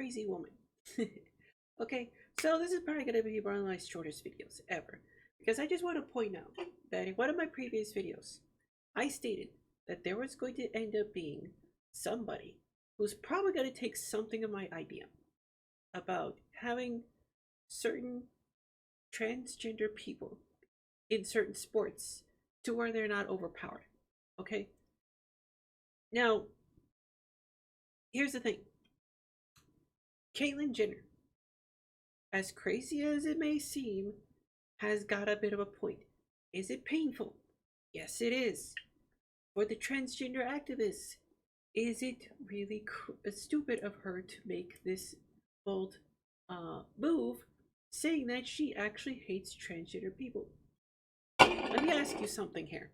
crazy woman. Okay, so this is probably going to be one of my shortest videos ever, because I just want to point out that in one of my previous videos, I stated that there was going to end up being somebody who's probably going to take something of my idea about having certain transgender people in certain sports to where they're not overpowered. Okay? Now, here's the thing. Caitlyn Jenner, as crazy as it may seem, has got a bit of a point. Is it painful? Yes, it is. For the transgender activists, is it really stupid of her to make this bold move saying that she actually hates transgender people? Let me ask you something here.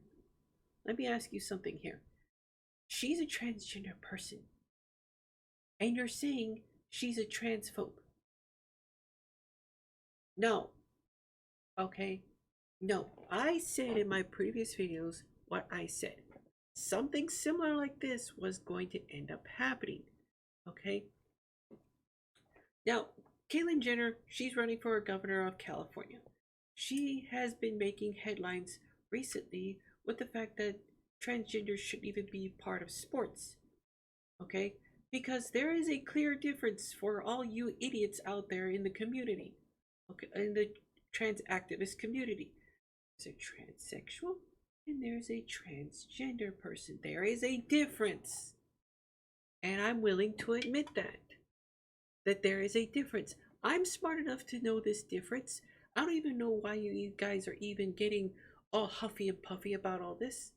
She's a transgender person, and you're saying she's a transphobe. No. Okay? No. I said in my previous videos what I said. Something similar like this was going to end up happening. Okay? Now, Caitlyn Jenner, she's running for governor of California. She has been making headlines recently with the fact that transgenders shouldn't even be part of sports. Okay? Because there is a clear difference for all you idiots out there in the community. Okay, in the trans activist community. There's a transsexual and there's a transgender person. There is a difference. And I'm willing to admit that there is a difference. I'm smart enough to know this difference. I don't even know why you guys are even getting all huffy and puffy about all this.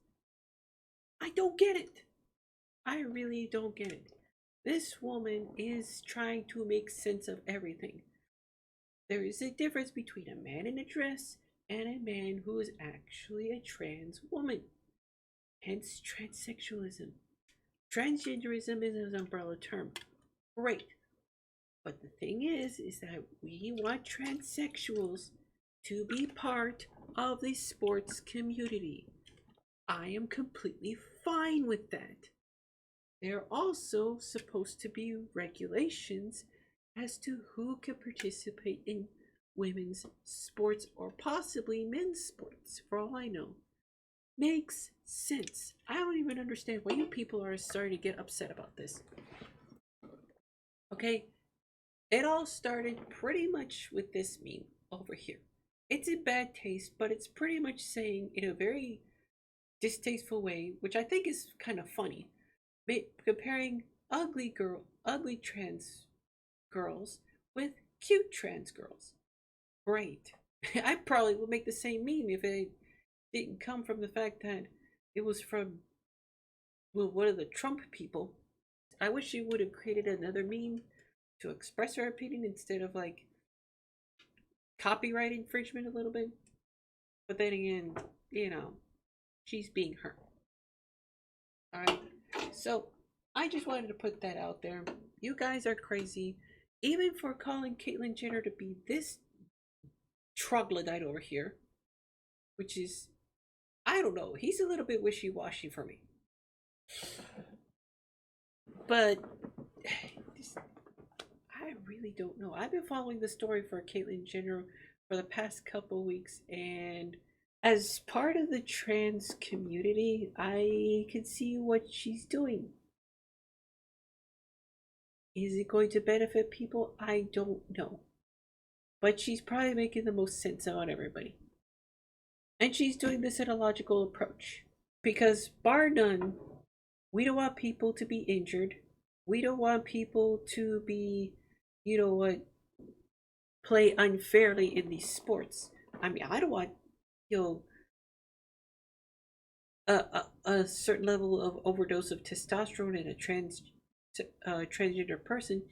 I don't get it. I really don't get it. This woman is trying to make sense of everything. There is a difference between a man in a dress and a man who is actually a trans woman. Hence transsexualism. Transgenderism is an umbrella term. Great. But the thing is that we want transsexuals to be part of the sports community. I am completely fine with that. There are also supposed to be regulations as to who can participate in women's sports or possibly men's sports, for all I know. Makes sense. I don't even understand why you people are starting to get upset about this. Okay, it all started pretty much with this meme over here. It's in bad taste, but it's pretty much saying in a very distasteful way, which I think is kind of funny, comparing ugly trans girls with cute trans girls. Great. I probably would make the same meme if it didn't come from the fact that it was from, well, one of the Trump people. I wish she would have created another meme to express her opinion instead of like copyright infringement a little bit. But then again, she's being her. Alright, so I just wanted to put that out there. You guys are crazy, even for calling Caitlyn Jenner to be this troglodyte over here, which is, I don't know, he's a little bit wishy-washy for me. But I really don't know. I've been following the story for Caitlyn Jenner for the past couple weeks, and as part of the trans community, I can see what she's doing. Is it going to benefit people? I don't know. But she's probably making the most sense out of everybody. And she's doing this in a logical approach. Because bar none, we don't want people to be injured. We don't want people to be, play unfairly in these sports. I mean, I don't want, a certain level of overdose of testosterone in a transgender person,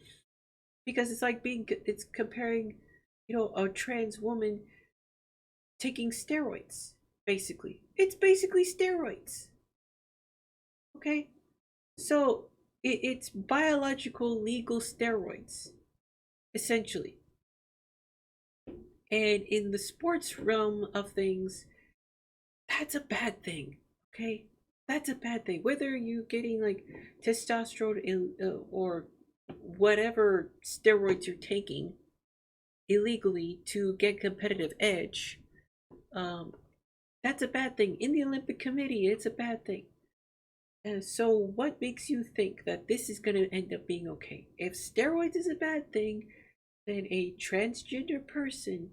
because it's comparing, a trans woman taking steroids. Basically, it's basically steroids. Okay, so it's biological legal steroids, essentially. And in the sports realm of things, that's a bad thing. Okay, that's a bad thing. Whether you're getting like testosterone or whatever steroids you're taking illegally to get competitive edge, um, that's a bad thing. In the Olympic Committee, it's a bad thing. And so, what makes you think that this is going to end up being okay? If steroids is a bad thing, then a transgender person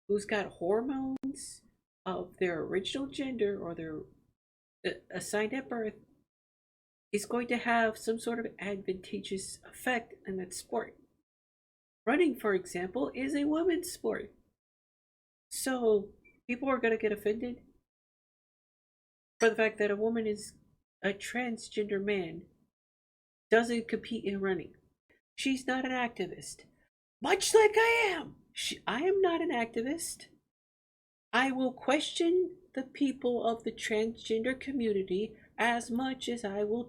who's got hormones of their original gender or their assigned at birth is going to have some sort of advantageous effect in that sport. Running, for example, is a women's sport. So people are going to get offended for the fact that a woman is a transgender man, doesn't compete in running. She's not an activist. Much like I am. I am not an activist. I will question the people of the transgender community as much as I will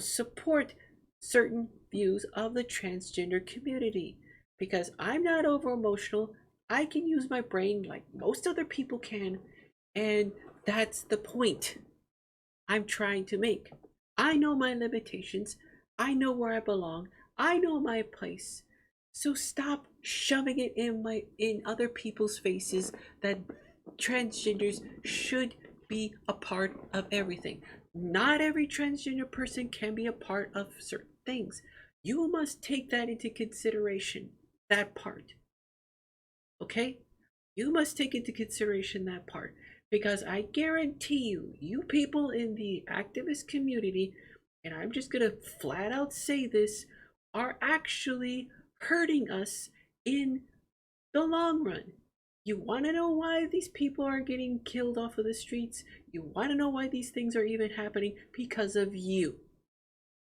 support certain views of the transgender community, because I'm not over emotional. I can use my brain like most other people can, and that's the point I'm trying to make. I know my limitations. I know where I belong. I know my place. So stop shoving it in other people's faces that transgenders should be a part of everything. Not every transgender person can be a part of certain things. You must take that into consideration, that part. Okay? You must take into consideration that part, because I guarantee you, you people in the activist community, and I'm just going to flat out say this, are actually hurting us in the long run. You want to know why these people are getting killed off of the streets? You want to know why these things are even happening? Because of you.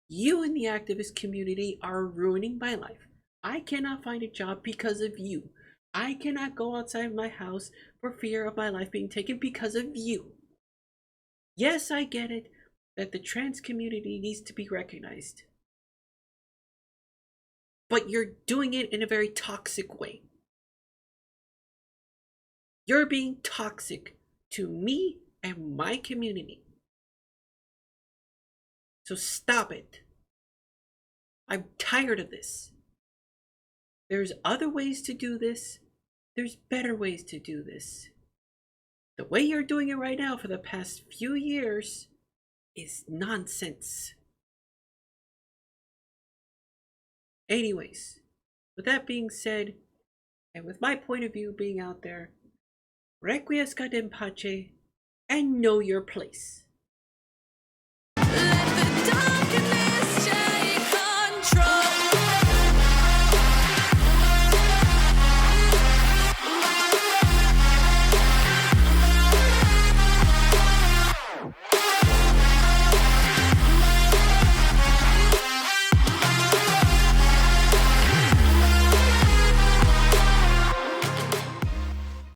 You in the activist community are ruining my life. I cannot find a job because of you. I cannot go outside my house for fear of my life being taken because of you. Yes, I get it that the trans community needs to be recognized. But you're doing it in a very toxic way. You're being toxic to me and my community. So stop it. I'm tired of this. There's other ways to do this. There's better ways to do this. The way you're doing it right now for the past few years is nonsense. Anyways, with that being said, and with my point of view being out there, requiescat in pace and know your place.